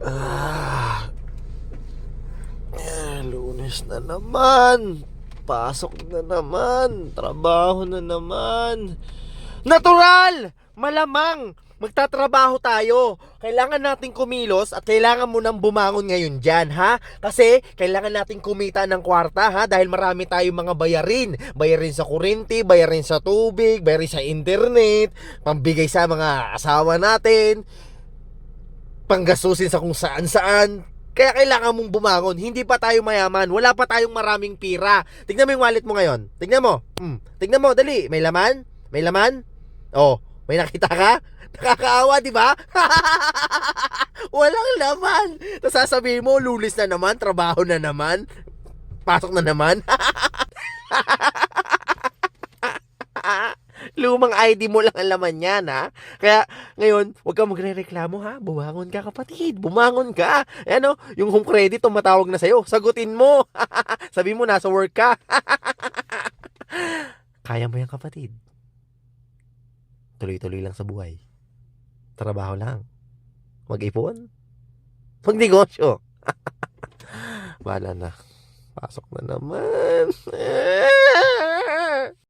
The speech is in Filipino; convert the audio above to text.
Ah, Lunes na naman. Pasok na naman. Trabaho na naman. Natural! Malamang! Magtatrabaho tayo. Kailangan nating kumilos at kailangan mo nang bumangon ngayon dyan, ha? Kasi kailangan nating kumita ng kwarta, ha? Dahil marami tayong mga bayarin. Bayarin sa kuryente, bayarin sa tubig, bayarin sa internet, pambigay sa mga asawa natin, panggastusin sa kung saan-saan. Kaya kailangan mong bumangon. Hindi pa tayo mayaman. Wala pa tayong maraming pira. Tignan mo yung wallet mo ngayon. Tignan mo. Tignan mo, dali. May laman? May laman? Oh, may nakita ka? Nakakaawa, di ba? Walang laman. Tapos sasabihin mo, Lunes na naman, trabaho na naman, pasok na naman. Lumang ID mo lang ang laman yan, ha? Kaya ngayon, huwag kang magre-reklamo, ha? Bumangon ka, kapatid. Bumangon ka. Ano, yung home credit tumatawag na sa'yo. Sagutin mo. Sabi mo, nasa work ka. Kaya mo yan, kapatid. Tuloy-tuloy lang sa buhay. Trabaho lang. Mag-ipon. Magnegosyo. Bahala na. Pasok na naman.